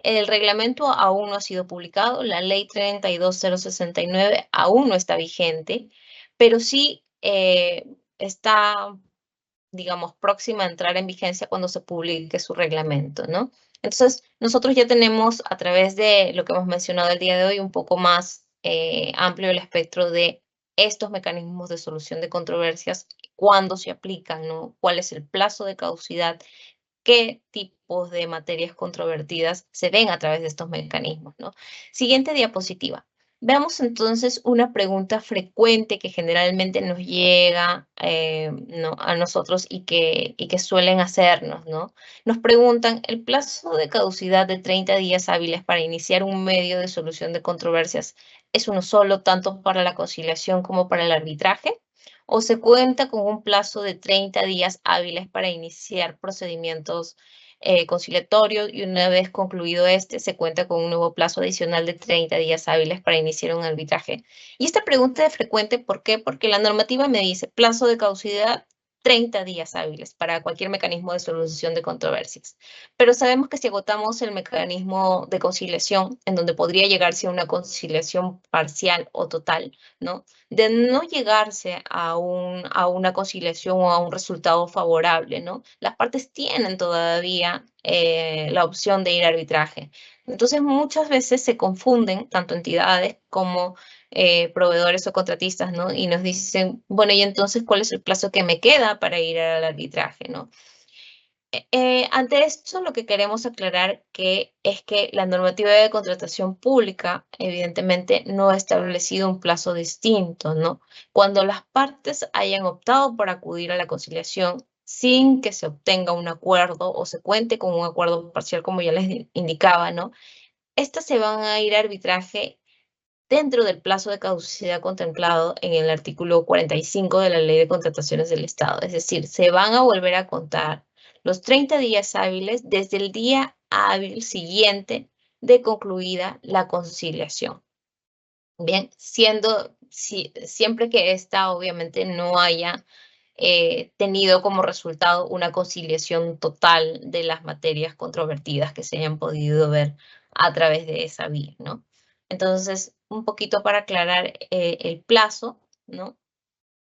El reglamento aún no ha sido publicado, la ley 32069 aún no está vigente, pero sí está, digamos, próxima a entrar en vigencia cuando se publique su reglamento, ¿no? Entonces, nosotros ya tenemos a través de lo que hemos mencionado el día de hoy un poco más amplio el espectro de estos mecanismos de solución de controversias, cuándo se aplican, ¿no? ¿Cuál es el plazo de caducidad? ¿Qué tipos de materias controvertidas se ven a través de estos mecanismos, ¿no? Siguiente diapositiva. Veamos entonces una pregunta frecuente que generalmente nos llega ¿no? a nosotros y que suelen hacernos, ¿no? Nos preguntan, ¿el plazo de caducidad de 30 días hábiles para iniciar un medio de solución de controversias es uno solo, tanto para la conciliación como para el arbitraje? o se cuenta con un plazo de 30 días hábiles para iniciar procedimientos conciliatorios y una vez concluido este, se cuenta con un nuevo plazo adicional de 30 días hábiles para iniciar un arbitraje. Y esta pregunta es frecuente, ¿por qué? Porque la normativa me dice plazo de caducidad 30 días hábiles para cualquier mecanismo de solución de controversias. Pero sabemos que si agotamos el mecanismo de conciliación, en donde podría llegarse a una conciliación parcial o total, ¿no? De no llegarse a una conciliación o a un resultado favorable, ¿no? Las partes tienen todavía la opción de ir a arbitraje. Entonces, muchas veces se confunden tanto entidades como proveedores o contratistas, ¿no? Y nos dicen, bueno, y entonces, ¿cuál es el plazo que me queda para ir al arbitraje, ¿no? Ante esto, lo que queremos aclarar es que la normativa de contratación pública, evidentemente, no ha establecido un plazo distinto, ¿no? Cuando las partes hayan optado por acudir a la conciliación sin que se obtenga un acuerdo o se cuente con un acuerdo parcial, como ya les indicaba, ¿no? Estas se van a ir a arbitraje dentro del plazo de caducidad contemplado en el artículo 45 de la Ley de Contrataciones del Estado. Es decir, se van a volver a contar los 30 días hábiles desde el día hábil siguiente de concluida la conciliación. Bien, siempre que esta obviamente no haya tenido como resultado una conciliación total de las materias controvertidas que se hayan podido ver a través de esa vía, ¿no? Entonces, un poquito para aclarar el plazo, ¿no?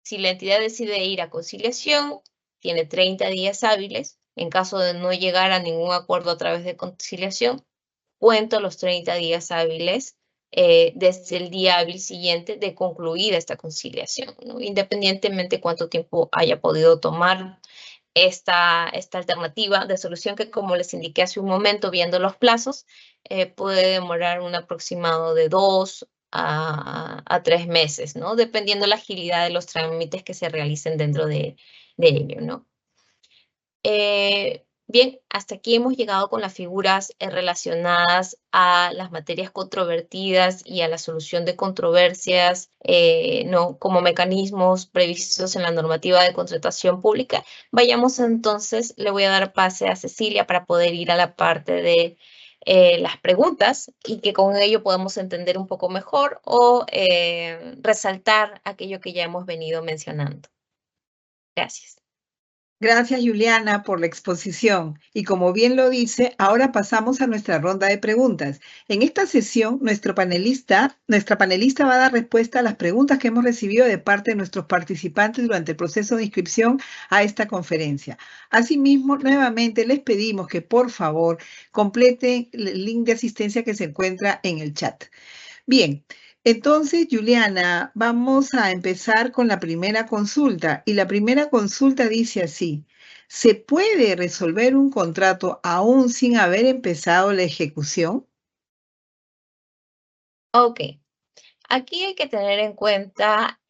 Si la entidad decide ir a conciliación, tiene 30 días hábiles. En caso de no llegar a ningún acuerdo a través de conciliación, cuento los 30 días hábiles desde el día hábil siguiente de concluida esta conciliación, ¿no? Independientemente cuánto tiempo haya podido tomar esta alternativa de solución que, como les indiqué hace un momento, viendo los plazos, puede demorar un aproximado de 2 a 3 meses, ¿no? Dependiendo la agilidad de los trámites que se realicen dentro de ello, ¿no? Bien, hasta aquí hemos llegado con las figuras relacionadas a las materias controvertidas y a la solución de controversias, ¿no? Como mecanismos previstos en la normativa de contratación pública. Vayamos entonces, le voy a dar pase a Cecilia para poder ir a la parte de las preguntas y que con ello podamos entender un poco mejor o resaltar aquello que ya hemos venido mencionando. Gracias. Gracias, Juliana, por la exposición. Y como bien lo dice, ahora pasamos a nuestra ronda de preguntas. En esta sesión, nuestra panelista va a dar respuesta a las preguntas que hemos recibido de parte de nuestros participantes durante el proceso de inscripción a esta conferencia. Asimismo, nuevamente les pedimos que por favor completen el link de asistencia que se encuentra en el chat. Bien, entonces, Juliana, vamos a empezar con la primera consulta. Y la primera consulta dice así: ¿se puede resolver un contrato aún sin haber empezado la ejecución? Ok, aquí hay que tener en cuenta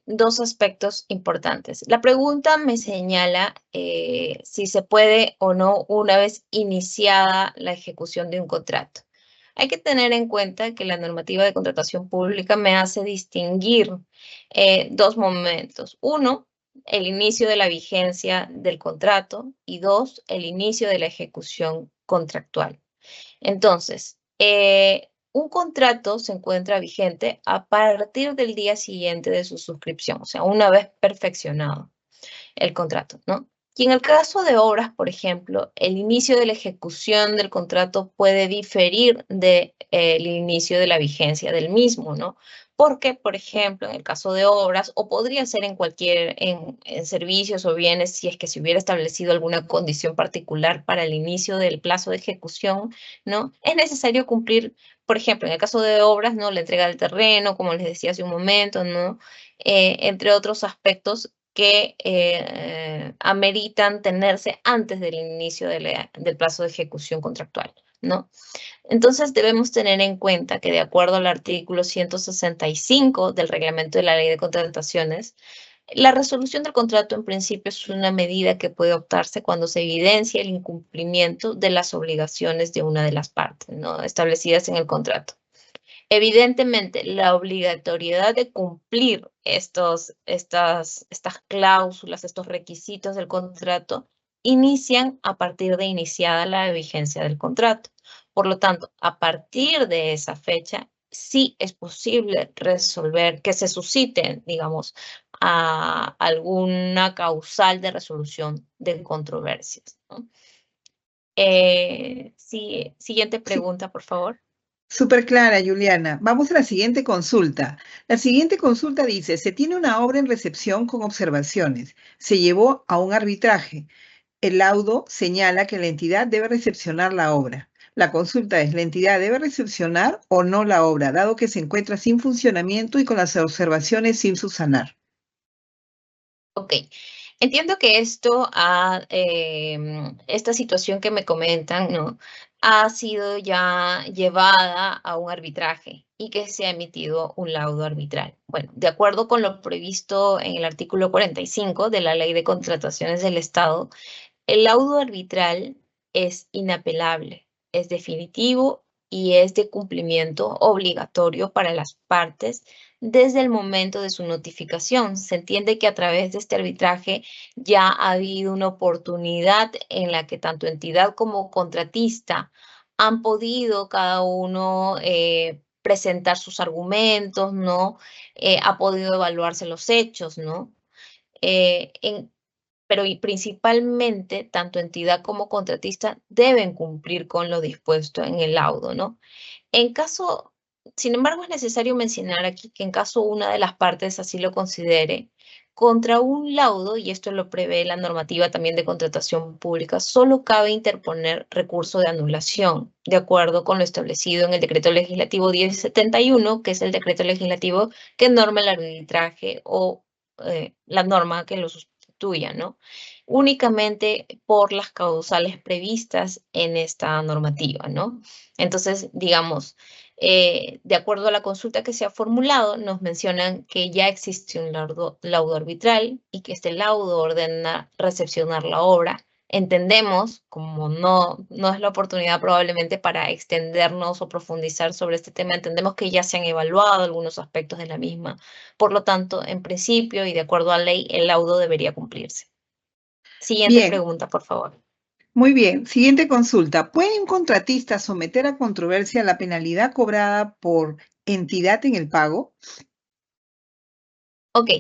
dos aspectos importantes. La pregunta me señala si se puede o no una vez iniciada la ejecución de un contrato. Hay que tener en cuenta que la normativa de contratación pública me hace distinguir dos momentos. Uno, el inicio de la vigencia del contrato y dos, el inicio de la ejecución contractual. Entonces, un contrato se encuentra vigente a partir del día siguiente de su suscripción, o sea, una vez perfeccionado el contrato, ¿no? Y en el caso de obras, por ejemplo, el inicio de la ejecución del contrato puede diferir del inicio de la vigencia del mismo, ¿no? Porque, por ejemplo, en el caso de obras, o podría ser en servicios o bienes, si es que se hubiera establecido alguna condición particular para el inicio del plazo de ejecución, ¿no? Es necesario cumplir, por ejemplo, en el caso de obras, ¿no? La entrega del terreno, como les decía hace un momento, ¿no? Entre otros aspectos que ameritan tenerse antes del inicio del plazo de ejecución contractual, ¿no? Entonces debemos tener en cuenta que de acuerdo al artículo 165 del reglamento de la Ley de Contrataciones, la resolución del contrato en principio es una medida que puede optarse cuando se evidencia el incumplimiento de las obligaciones de una de las partes, ¿no? Establecidas en el contrato. Evidentemente, la obligatoriedad de cumplir estas cláusulas, estos requisitos del contrato, inician a partir de iniciada la vigencia del contrato. Por lo tanto, a partir de esa fecha, sí es posible resolver, que se susciten, digamos, a alguna causal de resolución de controversias, ¿no? Sí, siguiente Sí, pregunta, por favor. súper clara, Juliana. Vamos a la siguiente consulta. La siguiente consulta dice, se tiene una obra en recepción con observaciones. Se llevó a un arbitraje. El laudo señala que la entidad debe recepcionar la obra. La consulta es, ¿la entidad debe recepcionar o no la obra, dado que se encuentra sin funcionamiento y con las observaciones sin subsanar? Ok, entiendo que esta situación que me comentan, ¿no? Ha sido ya llevada a un arbitraje y que se ha emitido un laudo arbitral. Bueno, de acuerdo con lo previsto en el artículo 45 de la Ley de Contrataciones del Estado, el laudo arbitral es inapelable, es definitivo y es de cumplimiento obligatorio para las partes desde el momento de su notificación. Se entiende que a través de este arbitraje ya ha habido una oportunidad en la que tanto entidad como contratista han podido cada uno presentar sus argumentos, ¿no? Ha podido evaluarse los hechos, ¿no? En pero y principalmente tanto entidad como contratista deben cumplir con lo dispuesto en el laudo, ¿no? En caso, sin embargo, es necesario mencionar aquí que en caso una de las partes así lo considere, contra un laudo, y esto lo prevé la normativa también de contratación pública, solo cabe interponer recurso de anulación, de acuerdo con lo establecido en el decreto legislativo 1071, que es el decreto legislativo que norma el arbitraje o la norma que lo sustituya, ¿no? Únicamente por las causales previstas en esta normativa, ¿no? Entonces, digamos, de acuerdo a la consulta que se ha formulado, nos mencionan que ya existe un laudo arbitral y que este laudo ordena recepcionar la obra. Entendemos, como no es la oportunidad probablemente para extendernos o profundizar sobre este tema, entendemos que ya se han evaluado algunos aspectos de la misma. Por lo tanto, en principio y de acuerdo a ley, el laudo debería cumplirse. Siguiente Bien, pregunta, por favor. muy bien. Siguiente consulta. ¿Puede un contratista someter a controversia la penalidad cobrada por entidad en el pago? Ok.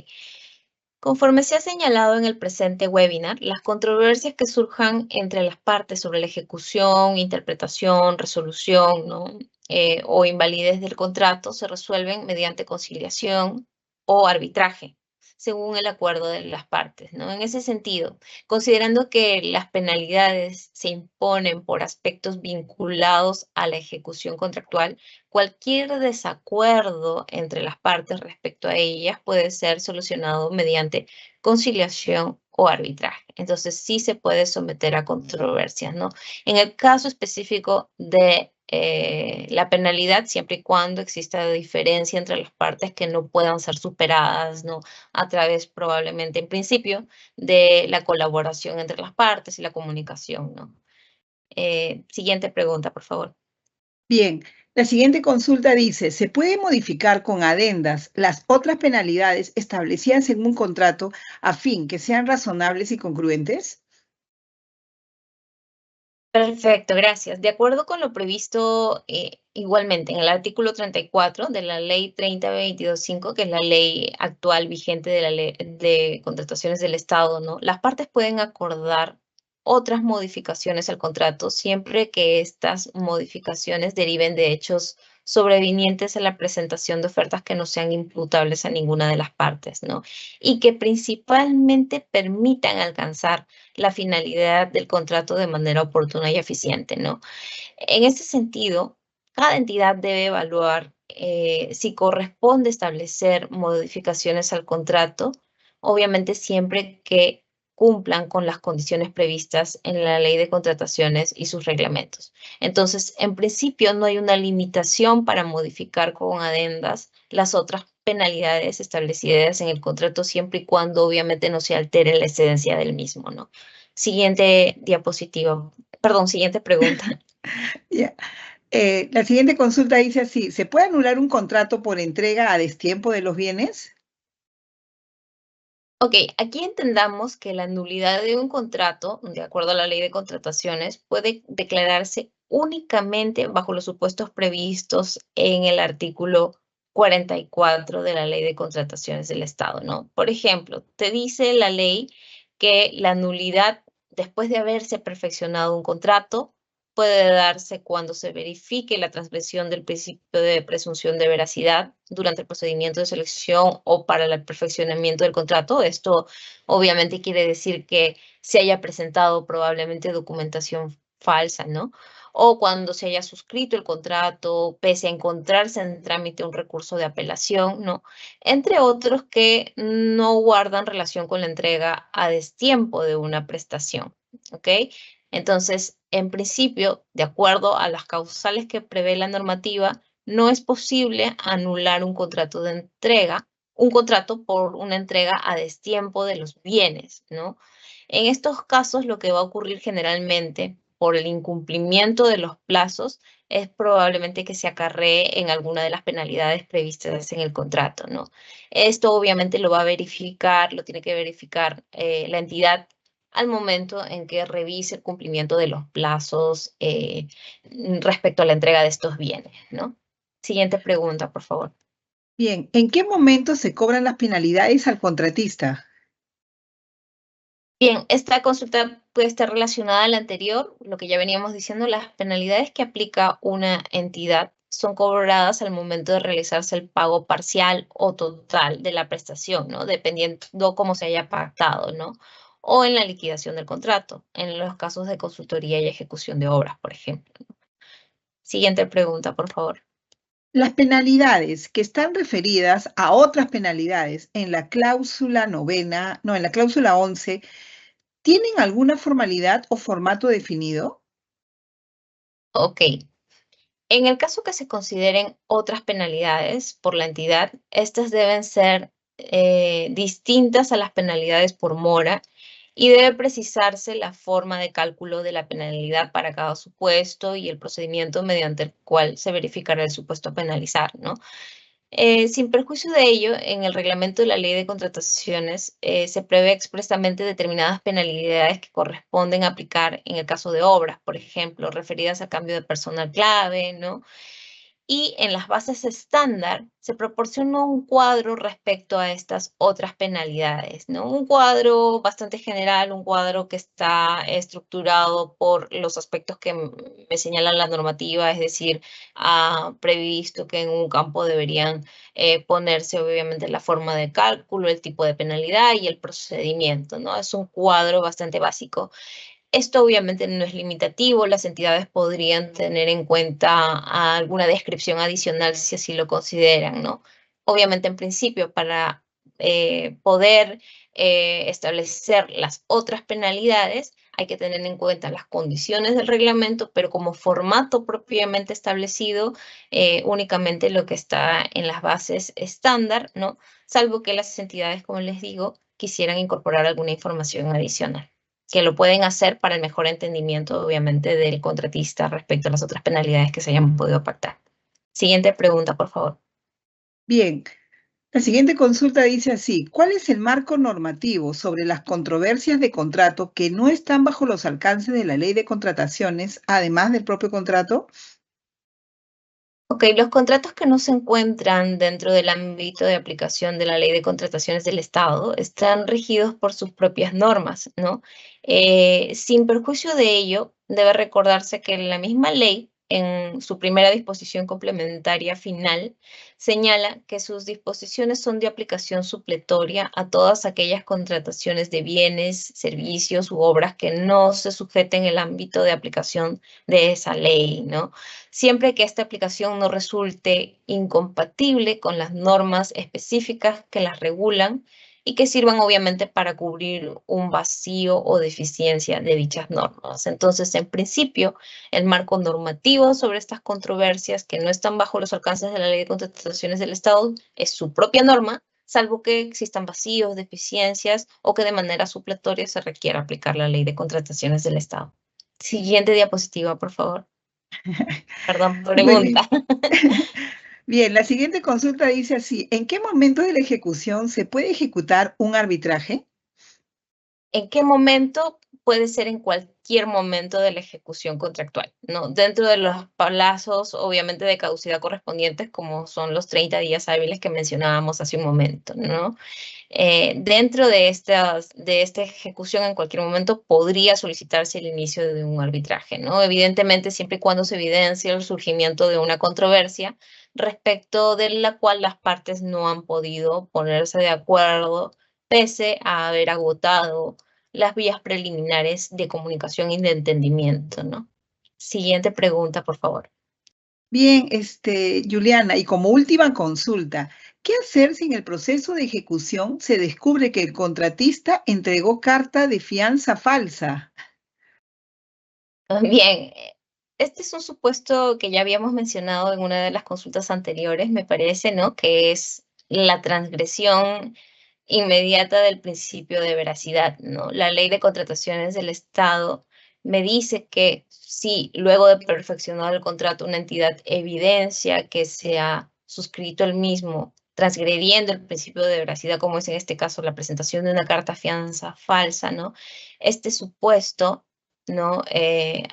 Conforme se ha señalado en el presente webinar, las controversias que surjan entre las partes sobre la ejecución, interpretación, resolución, ¿no? O invalidez del contrato se resuelven mediante conciliación o arbitraje, según el acuerdo de las partes, ¿no? En ese sentido, considerando que las penalidades se imponen por aspectos vinculados a la ejecución contractual, cualquier desacuerdo entre las partes respecto a ellas puede ser solucionado mediante conciliación o arbitraje. Entonces, sí se puede someter a controversias, ¿no? En el caso específico de la penalidad, siempre y cuando exista diferencia entre las partes que no puedan ser superadas, ¿no? A través probablemente, en principio, de la colaboración entre las partes y la comunicación, ¿no? Siguiente pregunta, por favor. Bien, la siguiente consulta dice, ¿se puede modificar con adendas las otras penalidades establecidas en un contrato a fin que sean razonables y congruentes? Perfecto, gracias. De acuerdo con lo previsto igualmente en el artículo 34 de la ley 30.22.5, que es la ley actual vigente de la ley de contrataciones del Estado, ¿no? Las partes pueden acordar otras modificaciones al contrato siempre que estas modificaciones deriven de hechos sobrevinientes en la presentación de ofertas que no sean imputables a ninguna de las partes, ¿no? Y que principalmente permitan alcanzar la finalidad del contrato de manera oportuna y eficiente, ¿no? En ese sentido, cada entidad debe evaluar si corresponde establecer modificaciones al contrato, obviamente siempre que cumplan con las condiciones previstas en la ley de contrataciones y sus reglamentos. Entonces, en principio, no hay una limitación para modificar con adendas las otras penalidades establecidas en el contrato, siempre y cuando obviamente no se altere la excedencia del mismo, ¿no? Siguiente diapositiva, perdón, siguiente pregunta. Ya. La siguiente consulta dice así, ¿se puede anular un contrato por entrega a destiempo de los bienes? Ok, aquí entendamos que la nulidad de un contrato, de acuerdo a la ley de contrataciones, puede declararse únicamente bajo los supuestos previstos en el artículo 44 de la ley de contrataciones del Estado, ¿no? Por ejemplo, te dice la ley que la nulidad, después de haberse perfeccionado un contrato, puede darse cuando se verifique la transgresión del principio de presunción de veracidad durante el procedimiento de selección o para el perfeccionamiento del contrato. Esto obviamente quiere decir que se haya presentado probablemente documentación falsa, ¿no? O cuando se haya suscrito el contrato, pese a encontrarse en trámite un recurso de apelación, ¿no? Entre otros que no guardan relación con la entrega a destiempo de una prestación, ¿ok? Entonces, en principio, de acuerdo a las causales que prevé la normativa, no es posible anular un contrato de entrega, un contrato por una entrega a destiempo de los bienes, ¿no? En estos casos, lo que va a ocurrir generalmente por el incumplimiento de los plazos es probablemente que se acarree en alguna de las penalidades previstas en el contrato, ¿no? Esto obviamente lo va a verificar, lo tiene que verificar la entidad al momento en que revise el cumplimiento de los plazos respecto a la entrega de estos bienes, ¿no? Siguiente pregunta, por favor. Bien, ¿en qué momento se cobran las penalidades al contratista? Bien, esta consulta puede estar relacionada a la anterior, lo que ya veníamos diciendo, las penalidades que aplica una entidad son cobradas al momento de realizarse el pago parcial o total de la prestación, ¿no? Dependiendo cómo se haya pactado, ¿no? O en la liquidación del contrato, en los casos de consultoría y ejecución de obras, por ejemplo. Siguiente pregunta, por favor. Las penalidades que están referidas a otras penalidades en la cláusula novena, no, en la cláusula 11, ¿tienen alguna formalidad o formato definido? Ok. En el caso que se consideren otras penalidades por la entidad, estas deben ser distintas a las penalidades por mora y debe precisarse la forma de cálculo de la penalidad para cada supuesto y el procedimiento mediante el cual se verificará el supuesto a penalizar, ¿no? Sin perjuicio de ello, en el reglamento de la ley de contrataciones se prevé expresamente determinadas penalidades que corresponden aplicar en el caso de obras, por ejemplo, referidas a cambio de personal clave, ¿no? Y en las bases estándar se proporciona un cuadro respecto a estas otras penalidades, ¿no? Un cuadro bastante general, un cuadro que está estructurado por los aspectos que me señala la normativa, es decir, ha previsto que en un campo deberían ponerse obviamente la forma de cálculo, el tipo de penalidad y el procedimiento, ¿no? Es un cuadro bastante básico. Esto obviamente no es limitativo, las entidades podrían tener en cuenta alguna descripción adicional si así lo consideran, ¿no? Obviamente en principio para poder establecer las otras penalidades hay que tener en cuenta las condiciones del reglamento, pero como formato propiamente establecido, únicamente lo que está en las bases estándar, ¿no? Salvo que las entidades, como les digo, quisieran incorporar alguna información adicional que lo pueden hacer para el mejor entendimiento, obviamente, del contratista respecto a las otras penalidades que se hayan podido pactar. Siguiente pregunta, por favor. Bien, la siguiente consulta dice así, ¿cuál es el marco normativo sobre las controversias de contrato que no están bajo los alcances de la ley de contrataciones, además del propio contrato? Ok, los contratos que no se encuentran dentro del ámbito de aplicación de la Ley de Contrataciones del Estado están regidos por sus propias normas, ¿no? Sin perjuicio de ello, debe recordarse que la misma ley, en su primera disposición complementaria final, señala que sus disposiciones son de aplicación supletoria a todas aquellas contrataciones de bienes, servicios u obras que no se sujeten el ámbito de aplicación de esa ley, ¿no? Siempre que esta aplicación no resulte incompatible con las normas específicas que las regulan y que sirvan obviamente para cubrir un vacío o deficiencia de dichas normas. Entonces, en principio, el marco normativo sobre estas controversias que no están bajo los alcances de la Ley de Contrataciones del Estado es su propia norma, salvo que existan vacíos, deficiencias o que de manera supletoria se requiera aplicar la Ley de Contrataciones del Estado. Siguiente diapositiva, por favor. Perdón, Muy pregunta. bien. Bien, la siguiente consulta dice así, ¿en qué momento de la ejecución se puede ejecutar un arbitraje? ¿En qué momento? Puede ser en cualquier momento de la ejecución contractual, ¿no? Dentro de los plazos, obviamente, de caducidad correspondientes, como son los 30 días hábiles que mencionábamos hace un momento, ¿no? Dentro de esta ejecución, en cualquier momento podría solicitarse el inicio de un arbitraje, ¿no? Evidentemente, siempre y cuando se evidencie el surgimiento de una controversia respecto de la cual las partes no han podido ponerse de acuerdo, pese a haber agotado las vías preliminares de comunicación y de entendimiento, ¿no? Siguiente pregunta, por favor. Bien, Juliana, y como última consulta, ¿qué hacer si en el proceso de ejecución se descubre que el contratista entregó carta de fianza falsa? Bien, este es un supuesto que ya habíamos mencionado en una de las consultas anteriores, me parece, ¿no? Que es la transgresión inmediata del principio de veracidad, ¿no? La ley de contrataciones del Estado me dice que si luego de perfeccionar el contrato una entidad evidencia que se ha suscrito el mismo, transgrediendo el principio de veracidad, como es en este caso la presentación de una carta fianza falsa, ¿no? Este supuesto, ¿no?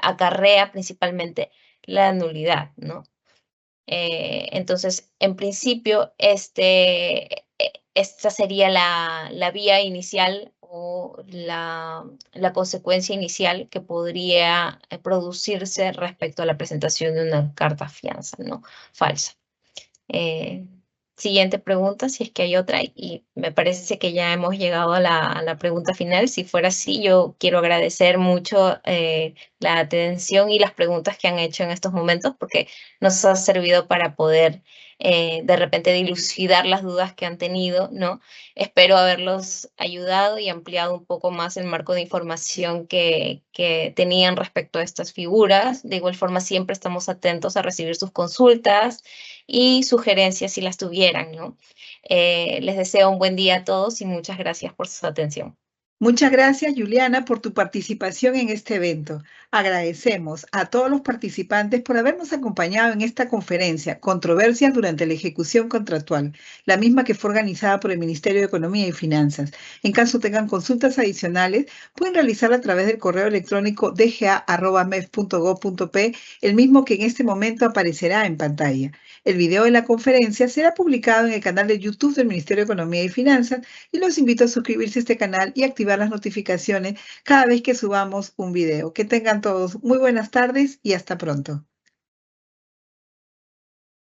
Acarrea principalmente la nulidad, ¿no? Entonces, en principio, esta sería la vía inicial o la consecuencia inicial que podría producirse respecto a la presentación de una carta fianza, ¿no? Falsa. Eh, Siguiente pregunta, si es que hay otra, y me parece que ya hemos llegado a la pregunta final. Si fuera así, yo quiero agradecer mucho la atención y las preguntas que han hecho en estos momentos, porque nos ha servido para poder de repente dilucidar las dudas que han tenido, ¿no? Espero haberlos ayudado y ampliado un poco más el marco de información que tenían respecto a estas figuras. De igual forma, siempre estamos atentos a recibir sus consultas y sugerencias si las tuvieran, ¿no? Les deseo un buen día a todos y muchas gracias por su atención. Muchas gracias, Juliana, por tu participación en este evento. Agradecemos a todos los participantes por habernos acompañado en esta conferencia, Controversias durante la ejecución contractual, la misma que fue organizada por el Ministerio de Economía y Finanzas. En caso tengan consultas adicionales, pueden realizarla a través del correo electrónico dga@mef.gov.p, el mismo que en este momento aparecerá en pantalla. El video de la conferencia será publicado en el canal de YouTube del Ministerio de Economía y Finanzas y los invito a suscribirse a este canal y activar las notificaciones cada vez que subamos un video. Que tengan todos muy buenas tardes y hasta pronto.